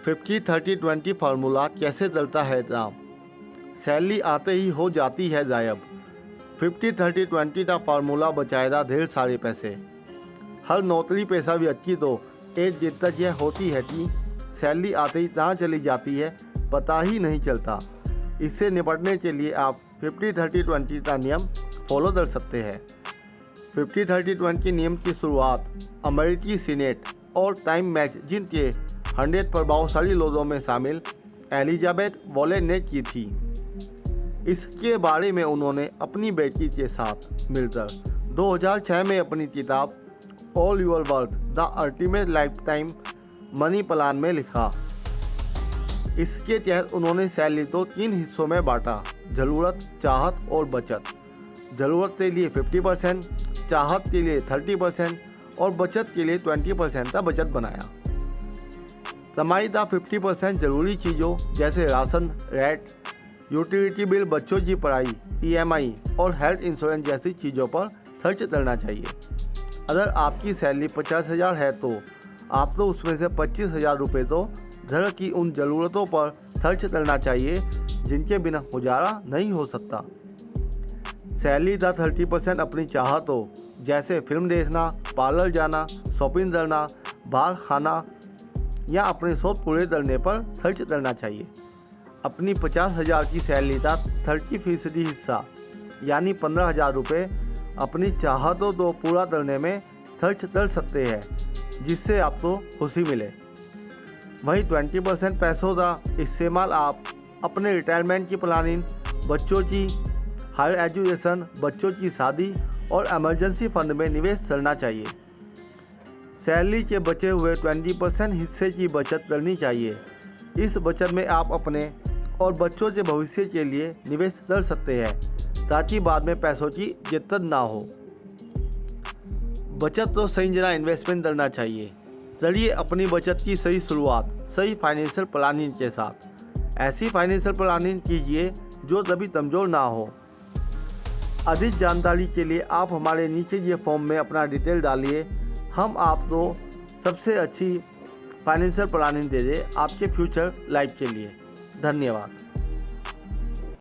50-30-20 formula कैसे चलता है नाम, सैलरी आते ही हो जाती है गायब। 50-30-20 का फार्मूला बचाएगा ढेर सारे पैसे। हर नौकरी पेशा व्यक्ति तो एक दिक्कत यह होती है कि सैलरी आते ही कहाँ चली जाती है पता ही नहीं चलता। इससे निपटने के लिए आप 50-30-20 का नियम फॉलो कर सकते हैं। 50-30-20 नियम की शुरुआत अमेरिकी सीनेट और टाइम मैगजीन के 100 प्रभावशाली लोगों में शामिल एलिजाबेथ वॉलेन ने की थी। इसके बारे में उन्होंने अपनी बेटी के साथ मिलकर 2006 में अपनी किताब all your worth the ultimate life time money plan में लिखा। इसके तहत उन्होंने सैलरी को 3 हिस्सों में बांटा, ज़रूरत, चाहत और बचत। ज़रूरत के लिए 50%, चाहत के लिए 30% और बचत के लिए 20% का बचत बनाया। कमाई का 50% ज़रूरी चीज़ों जैसे राशन, रेंट, यूटिलिटी बिल, बच्चों की पढ़ाई, EMI और हेल्थ इंश्योरेंस जैसी चीज़ों पर खर्च करना चाहिए। अगर आपकी सैलरी 50,000 है तो आपको उसमें से 25,000 रुपये तो घर की उन ज़रूरतों पर खर्च करना चाहिए जिनके बिना गुजारा नहीं हो सकता। सैलरी का 30% अपनी चाहतों जैसे फिल्म देखना, पार्लर जाना, शॉपिंग करना, बाहर खाना या अपने शौक पूरे करने पर खर्च करना चाहिए। अपनी 50,000 की सैलरी का 30% हिस्सा यानी 15,000 रुपये अपनी चाहतों को पूरा करने में खर्च कर सकते हैं जिससे आपको खुशी मिले। वहीं 20% पैसों का इस्तेमाल आप अपने रिटायरमेंट की प्लानिंग, बच्चों की हायर एजुकेशन, बच्चों की शादी और इमरजेंसी फंड में निवेश करना चाहिए। सैलरी के बचे हुए 20% हिस्से की बचत करनी चाहिए। इस बचत में आप अपने और बच्चों के भविष्य के लिए निवेश कर सकते हैं ताकि बाद में पैसों की दिक्कत ना हो। बचत तो सही जगह इन्वेस्टमेंट करना चाहिए। चलिए अपनी बचत की सही शुरुआत सही फाइनेंशियल प्लानिंग के साथ। ऐसी फाइनेंशियल प्लानिंग कीजिए जो कभी कमज़ोर ना हो। अधिक जानकारी के लिए आप हमारे नीचे ये फॉर्म में अपना डिटेल डालिए। हम आपको सबसे अच्छी फाइनेंशियल प्लानिंग दे दें आपके फ्यूचर लाइफ के लिए। धन्यवाद।